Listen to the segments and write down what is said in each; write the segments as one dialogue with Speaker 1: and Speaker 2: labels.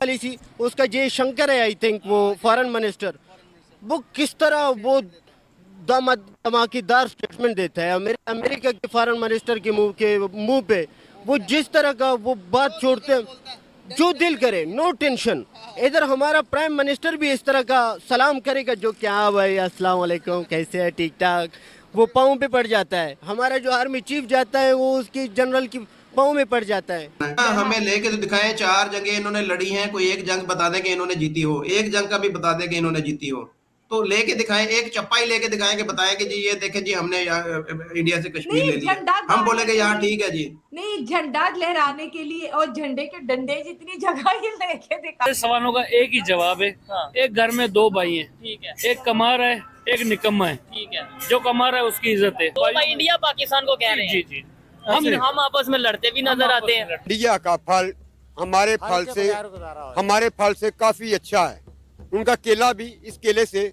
Speaker 1: Policy उसका जयशंकर है, I think वो फॉरेन मिनिस्टर, वो किस तरह वो धमाकेदार स्टेटमेंट देता है अमेरिका के फॉरेन मिनिस्टर के मुंह पे वो जिस तरह का वो बात छोड़ते हैं, जो दिल करे, नो टेंशन। इधर हमारा प्राइम मिनिस्टर भी इस तरह का सलाम करेगा, जो क्या भाई अस्सलाम वालेकुम, कैसे है, ठीक ठाक, वो पाँव पे पड़ जाता है। हमारा जो आर्मी चीफ जाता है वो उसकी जनरल की पाँव में पड़ जाता है।
Speaker 2: हमें लेके तो दिखाएं, 4 जंगें इन्होंने लड़ी हैं, कोई एक जंग बता दें कि इन्होंने जीती हो, एक जंग का भी बता दें कि इन्होंने जीती हो, तो लेके दिखाएं, एक चप्पा ही लेके दिखाएं कि बताएं कि जी ये देखें जी हमने इंडिया से कश्मीर ले लिया, हम बोलेंगे यहाँ ठीक है जी।
Speaker 3: नहीं, झंडा लहराने के लिए और झंडे के डंडे जितनी जगह ये लेके दिखा।
Speaker 4: सवालों का एक ही जवाब है। हाँ। एक घर में 2 भाई हैं, ठीक है, एक कमा रहा है, एक निकम्मा है, ठीक है, जो कमा रहा है उसकी इज्जत है।
Speaker 5: तो भाई इंडिया पाकिस्तान को कह रहे हैं।
Speaker 4: जी जी,
Speaker 5: हम आपस में लड़ते भी नजर आते हैं।
Speaker 6: इंडिया का फल हमारे फल से काफी अच्छा है। उनका केला भी इस केले से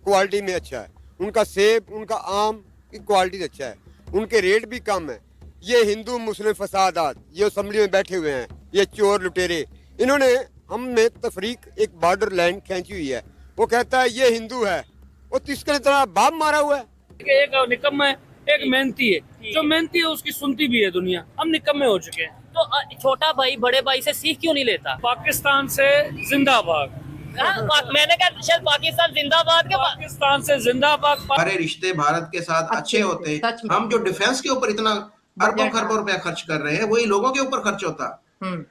Speaker 6: क्वालिटी में अच्छा है, उनका सेब, उनका आम की क्वालिटी अच्छा है, उनके रेट भी कम है। ये हिंदू मुस्लिम फसादात, ये असेंबली में बैठे हुए हैं, ये चोर लुटेरे, इन्होंने हम में तफरीक एक बॉर्डर लाइन खींची हुई है। वो कहता है ये हिंदू है, वो तिसके तरह बाप मारा हुआ है।
Speaker 4: एक निकम्मा है, एक मेहनती है, जो मेहनती है उसकी सुनती भी है दुनिया। हम निकम्मे हो चुके हैं।
Speaker 5: तो छोटा भाई बड़े भाई से सीख क्यों नहीं लेता?
Speaker 4: पाकिस्तान से जिंदाबाद।
Speaker 5: मैंने कहा शायद पाकिस्तान जिंदाबाद के
Speaker 4: पाकिस्तान से जिंदाबाद।
Speaker 2: हमारे रिश्ते भारत के साथ अच्छे होते, हम जो डिफेंस के ऊपर इतना अरबों खरबों रुपया खर्च कर रहे हैं, वही लोगों के ऊपर खर्च होता।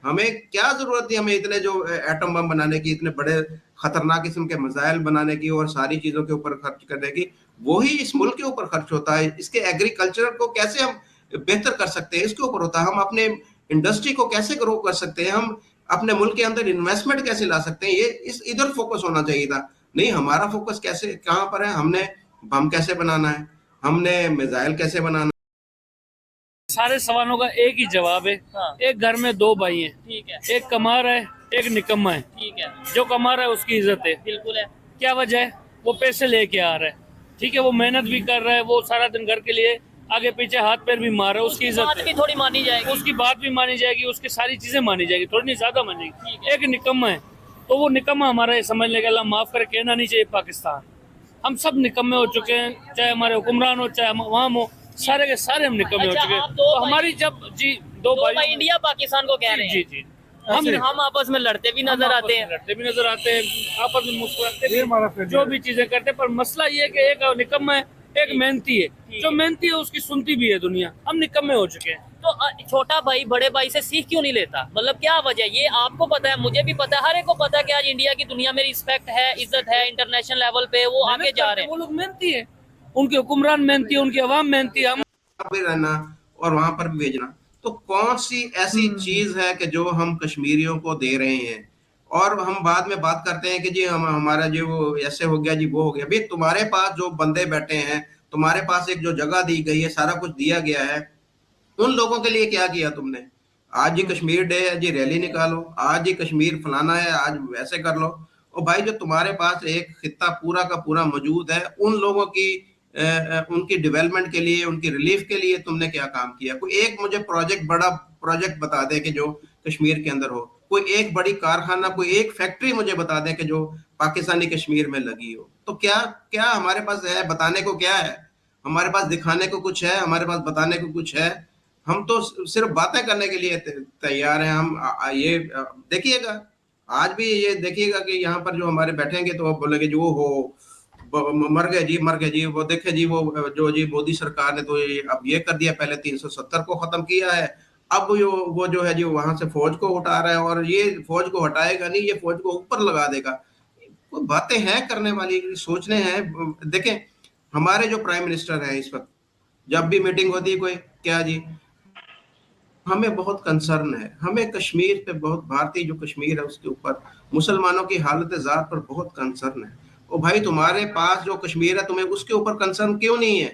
Speaker 2: हमें क्या जरूरत थी हमें इतने जो एटम बम बनाने की, इतने बड़े खतरनाक किस्म के मिसाइल बनाने की और सारी चीजों के ऊपर खर्च करने की, वही इस मुल्क के ऊपर खर्च होता है। इसके एग्रीकल्चर को कैसे हम बेहतर कर सकते हैं, इसके ऊपर होता है। हम अपने इंडस्ट्री को कैसे ग्रो कर सकते हैं, हम अपने मुल्क के अंदर इन्वेस्टमेंट कैसे ला सकते हैं, ये इधर फोकस होना चाहिए था। नहीं, हमारा फोकस कैसे कहाँ पर है, हमने बम कैसे बनाना है, हमने मिसाइल कैसे बनाना।
Speaker 4: सारे सवालों का एक ही जवाब है।
Speaker 5: हाँ।
Speaker 4: एक घर में 2 भाई हैं,
Speaker 5: ठीक है,
Speaker 4: एक कमा रहा है, एक निकम्मा है,
Speaker 5: ठीक है,
Speaker 4: जो कमा रहा है उसकी इज्जत है।
Speaker 5: बिल्कुल है।
Speaker 4: क्या वजह है? वो पैसे लेके आ रहा है, ठीक है, वो मेहनत भी कर रहा है, वो सारा दिन घर के लिए आगे पीछे हाथ पैर भी मार रहा है, उसकी इज्जत
Speaker 5: बात भी थोड़ी मानी जाएगी,
Speaker 4: उसकी बात भी मानी जाएगी, उसकी सारी चीजें मानी जाएगी, थोड़ी नहीं ज्यादा मानी जाएगी। एक निकम्मा है, तो वो निकम्मा हमारा ये समझ लेगा, अल्लाह माफ करे, कहना नहीं चाहिए पाकिस्तान। हम सब निकम्मे हो चुके हैं, चाहे हमारे हुक्मरान हो, चाहे हम हो, सारे के सारे हम निकम्मे हो चुके हैं। तो हमारी जब जी 2 भाई
Speaker 5: इंडिया पाकिस्तान को कह रहे हैं।
Speaker 4: जी जी,
Speaker 5: हम आपस में लड़ते भी नजर आते हैं,
Speaker 4: आपस में मुस्कुराते भी, जो भी चीजें करते हैं। पर मसला ये है कि एक निकम्मा है, एक मेहनती है, जो मेहनती है उसकी सुनती भी है दुनिया। हम निकम्मे हो चुके हैं।
Speaker 5: तो छोटा भाई बड़े भाई से सीख क्यों नहीं लेता? मतलब क्या वजह? ये आपको पता है, मुझे भी पता है, हर एक को पता है कि आज इंडिया की दुनिया में रिस्पेक्ट है, इज्जत है, इंटरनेशनल लेवल पे वो आगे जा रहे हैं।
Speaker 4: वो लोग मेहनती है, उनके हुक्मरान मेहनती है, उनकी आवाम मेहनती है। हम
Speaker 2: भी रहना और वहां पर भी भेजना, तो कौन सी ऐसी चीज है कि जो हम कश्मीरियों को दे रहे हैं? और हम बाद में बात करते हैं कि जी हमारा जो वो ऐसे हो गया जी, वो हो गया। भाई तुम्हारे पास जो बंदे बैठे हैं, तुम्हारे पास एक जो जगह दी गई है, सारा कुछ दिया गया है, उन लोगों के लिए क्या किया तुमने? आज जी कश्मीर डे है जी, रैली निकालो, आज जी कश्मीर फलाना है, आज वैसे कर लो। और भाई जो तुम्हारे पास एक खित्ता पूरा का पूरा मौजूद है, उन लोगों की उनकी डेवलपमेंट के लिए, उनकी रिलीफ के लिए तुमने क्या काम किया? कोई एक मुझे प्रोजेक्ट, बड़ा प्रोजेक्ट बता दे कि जो कश्मीर के अंदर हो। कोई एक बड़ी कारखाना, कोई एक फैक्ट्री मुझे बता दे कि जो पाकिस्तानी कश्मीर में लगी हो। तो क्या क्या हमारे पास है बताने को? क्या है हमारे पास दिखाने को? कुछ है हमारे पास बताने को? कुछ है? हम तो सिर्फ बातें करने के लिए तैयार हैं। हम ये देखिएगा, आज भी ये देखिएगा कि यहाँ पर जो हमारे बैठेंगे तो वो बोलेंगे जो हो मर गए जी, मर गए जी। वो देखे जी, वो जो जी मोदी सरकार ने तो ये अब ये कर दिया, पहले 370 को खत्म किया है, अब वो जो है जी वहां से फौज को हटा रहा है, और ये फौज को हटाएगा नहीं, ये फौज को ऊपर लगा देगा। कोई बातें हैं करने वाली, सोचने हैं। देखें हमारे जो प्राइम मिनिस्टर है इस वक्त, जब भी मीटिंग होती है कोई, क्या जी हमें बहुत कंसर्न है, हमें कश्मीर पे बहुत, भारतीय जो कश्मीर है उसके ऊपर, मुसलमानों की हालत ज़ात पर बहुत कंसर्न है। ओ भाई तुम्हारे पास जो कश्मीर है, तुम्हें उसके ऊपर कंसर्न क्यों नहीं है?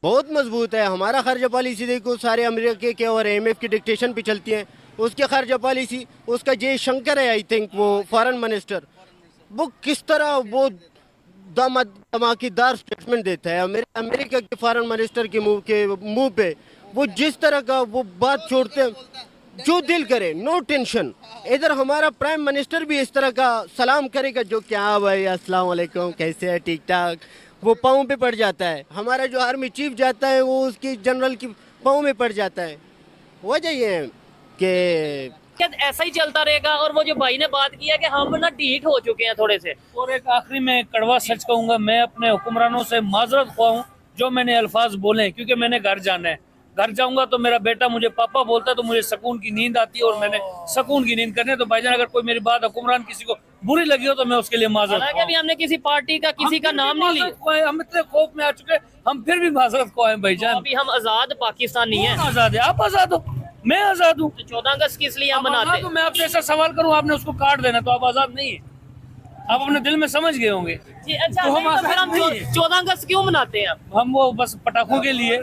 Speaker 1: बहुत मजबूत है हमारा खर्चा पॉलिसी, देखो सारे अमेरिका के और IMF की डिक्टेशन पे चलती है। उसके खर्चा पॉलिसी उसका जयशंकर है, आई थिंक वो फॉरेन मिनिस्टर, वो किस तरह वो धमाकेदार स्टेटमेंट देता है अमेरिका के फॉरेन मिनिस्टर के मुंह पे वो जिस तरह का वो बात छोड़ते हैं, जो दिल करे, नो टेंशन। इधर हमारा प्राइम मिनिस्टर भी इस तरह का सलाम करेगा, जो क्या भाई अस्सलाम वालेकुम, कैसे है, ठीक ठाक, वो पाँव पे पड़ जाता है। हमारा जो आर्मी चीफ जाता है वो उसकी जनरल की पाँव में पड़ जाता है। वजह ये है कि
Speaker 5: क्या ऐसा ही चलता रहेगा? और वो जो भाई ने बात की है कि हम ना ढीठ हो चुके हैं थोड़े से।
Speaker 4: और एक आखिरी में कड़वा सच कहूंगा, मैं अपने हुक्मरानों से माजरत ख्वाह हूं जो मैंने अल्फाज बोले हैं, क्योंकि मैंने घर जाना है। घर जाऊंगा तो मेरा बेटा मुझे पापा बोलता है तो मुझे सुकून की नींद आती है, और मैंने सुकून की नींद करने। तो भाईजान अगर कोई मेरी बात हुक्मरान किसी को बुरी लगी हो तो मैं उसके लिए माजरत
Speaker 5: हालांकि अभी हमने किसी पार्टी का किसी का नाम नहीं लिया।
Speaker 4: हम इतने खौफ में आ चुके, हम फिर भी माजरत ख्वाह हैं भाईजान।
Speaker 5: अभी हम आजाद पाकिस्तानी हैं।
Speaker 4: कौन आजाद है? आप आजाद हो, मैं आजाद हूँ।
Speaker 5: तो 14 अगस्त किस लिए हम
Speaker 4: आप
Speaker 5: मनाते
Speaker 4: आजाद हो,
Speaker 5: हैं?
Speaker 4: मैं आपसे ऐसा सवाल करूँ आपने उसको काट देना, तो आप आजाद नहीं है। आप अपने दिल में समझ गए होंगे।
Speaker 5: जी अच्छा,
Speaker 4: तो हम
Speaker 5: नहीं, तो फिर हम
Speaker 4: आजाद नहीं हैं।
Speaker 5: 14 अगस्त क्यों मनाते हैं?
Speaker 4: हम वो बस पटाखों के लिए,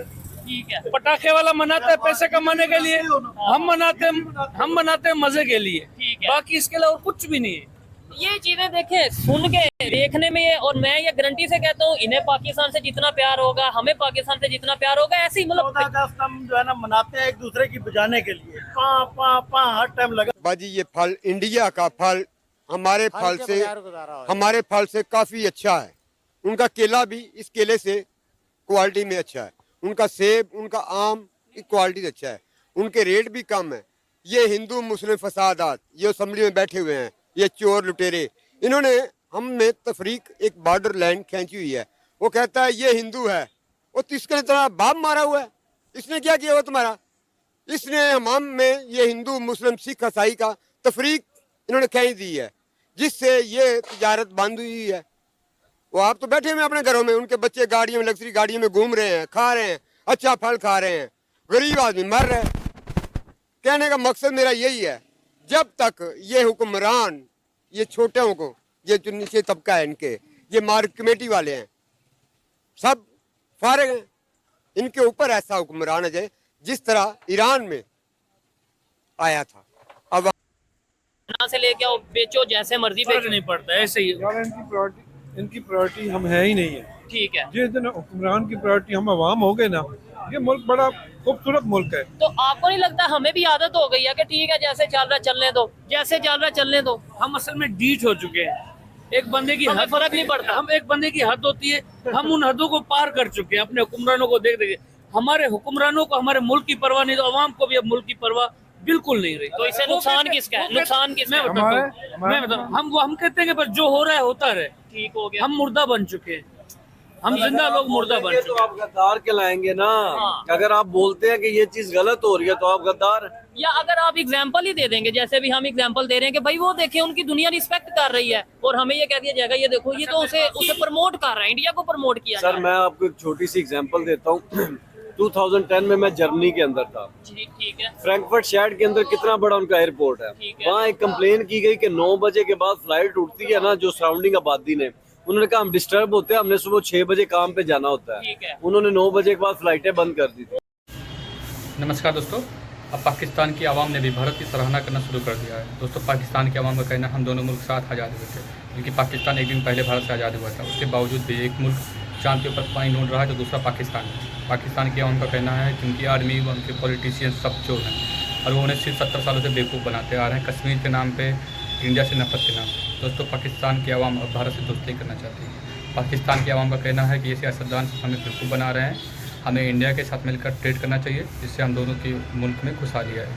Speaker 5: ठीक है।
Speaker 4: पटाखे वाला मनाते हैं पैसे कमाने के लिए, हम मनाते हैं मजे के लिए।
Speaker 5: ठीक है।
Speaker 4: बाकी इसके अलावा कुछ भी नहीं है।
Speaker 5: ये चीजें देखें, सुन के देखने में, और मैं ये गारंटी से कहता हूँ इन्हें पाकिस्तान से जितना प्यार होगा, हमें पाकिस्तान से जितना प्यार होगा, ऐसे ही मतलब
Speaker 7: 14 अगस्त हम जो है ना मनाते हैं एक दूसरे की बजाने के लिए। हर टाइम लगा।
Speaker 6: बाजी ये फल इंडिया का फल हमारे फल से काफी अच्छा है। उनका केला भी इस केले से क्वालिटी में अच्छा है, उनका सेब, उनका आम की क्वालिटी अच्छा है, उनके रेट भी कम है। ये हिंदू मुस्लिम फसादात, ये असेंबली में बैठे हुए हैं, ये चोर लुटेरे, इन्होंने हम में तफरीक एक बॉर्डर लाइन खींची हुई है। वो कहता है ये हिंदू है, वो तो इसके तुम्हारा बाप मारा हुआ है, इसने क्या किया हुआ तुम्हारा? इसने हम में ये हिंदू मुस्लिम सिख ईसाई का तफरीक इन्होंने खींच दी है, जिससे ये तिजारत बंद हुई है। वो आप तो बैठे हुए अपने घरों में, उनके बच्चे गाड़ियों में, लग्जरी गाड़ियों में घूम रहे हैं, खा रहे हैं, अच्छा फल खा रहे हैं, गरीब आदमी मर रहे हैं। कहने का मकसद मेरा यही है, जब तक ये हुक्मरान ये छोटों को, ये जो नीचे तबका है इनके, ये मार्केट कमेटी वाले हैं, सब फारिग हैं, इनके ऊपर ऐसा हुक्मरान आ जाए जिस तरह ईरान में आया था। अब
Speaker 5: यहाँ से लेके आओ, बेचो, जैसे मर्जी
Speaker 4: फर्क
Speaker 5: बेचो।
Speaker 4: नहीं पड़ता, ऐसे ही।
Speaker 8: यार इनकी प्रायोरिटी हम है ही नहीं है।
Speaker 5: ठीक है।
Speaker 8: जिस दिन हुक्मरान की प्रायोरिटी हम अवाम हो गए ना, ये मुल्क बड़ा खूबसूरत मुल्क है।
Speaker 5: तो आपको नहीं लगता हमें भी आदत हो गई है कि ठीक है जैसे चल रहा चलने दो, जैसे चल रहा चलने दो?
Speaker 4: हम असल में डीठ हो चुके हैं। एक बंदे की
Speaker 5: हमें
Speaker 4: हद
Speaker 5: फर्क नहीं पड़ता।
Speaker 4: हम एक बंदे की हद होती है, हम उन हदों को पार कर चुके हैं अपने हुक्मरानों को देख देख। हमारे हुक्मरानों को हमारे मुल्क की परवाह नहीं, तो अवाम को भी अब मुल्क की परवाह बिल्कुल नहीं रही।
Speaker 5: तो इससे नुकसान किसका है? नुकसान किसका है?
Speaker 4: मैं बताता हूँ, हम कहते हैं कि बस जो हो रहा है होता रहे।
Speaker 5: ठीक हो गया।
Speaker 4: हम मुर्दा बन चुके हैं, हम जिंदा लोग मुर्दा बन
Speaker 7: तो
Speaker 4: चुके
Speaker 7: आप गद्दार कहलाएंगे ना।
Speaker 5: हाँ।
Speaker 7: अगर आप बोलते हैं कि ये चीज गलत हो रही है तो आप गद्दार हैं।
Speaker 5: या अगर आप एग्जाम्पल ही दे देंगे, जैसे भी हम एग्जाम्पल दे रहे हैं कि भाई वो देखे उनकी दुनिया रिस्पेक्ट कर रही है, और हमें ये कह दिया जाएगा ये देखो ये तो उसे प्रमोट कर रहा है, इंडिया को प्रमोट किया
Speaker 7: सर मैं आपको एक छोटी सी एग्जांपल देता हूँ। 2010 में मैं जर्मनी के अंदर था।
Speaker 5: ठीक है।
Speaker 7: फ्रैंकफर्ट शहर के अंदर कितना बड़ा उनका एयरपोर्ट है।
Speaker 5: ठीक है।
Speaker 7: वहाँ एक कंप्लेन की गई कि 9 बजे के बाद फ्लाइट उठती है ना, जो सराउंडिंग आबादी ने, उन्होंने कहा हम डिस्टर्ब होते हैं, हमने सुबह 6 बजे काम पे जाना होता है।
Speaker 5: ठीक है।
Speaker 7: उन्होंने 9 बजे के बाद फ्लाइटें बंद कर दी थी।
Speaker 9: नमस्कार दोस्तों, अब पाकिस्तान की आवाम ने भी भारत की सराहना करना शुरू कर दिया है। दोस्तों, पाकिस्तान की आवाम का कहना है हम दोनों मुल्क साथ आज़ाद हुए थे, क्योंकि पाकिस्तान एक दिन पहले भारत से आज़ाद हुआ था। उसके बावजूद भी एक मुल्क चांद के ऊपर पानी ढूंढ रहा है तो दूसरा पाकिस्तान है। पाकिस्तान की आवाम का कहना है कि उनकी आर्मी व उनके पॉलिटिशियन सब चोर हैं, और वो उन्हें सिर्फ 70 सालों से बेवकूफ़ बनाते आ रहे हैं कश्मीर के नाम पर, इंडिया से नफरत के नाम। दोस्तों, पाकिस्तान की आवाम अब भारत से दोस्ती करना चाहती है। पाकिस्तान की आवाम का कहना है कि ये सियासतदान हमें बेवकूफ़ बना रहे हैं, हमें इंडिया के साथ मिलकर ट्रेड करना चाहिए, जिससे हम दोनों के मुल्क में खुशहाली आए।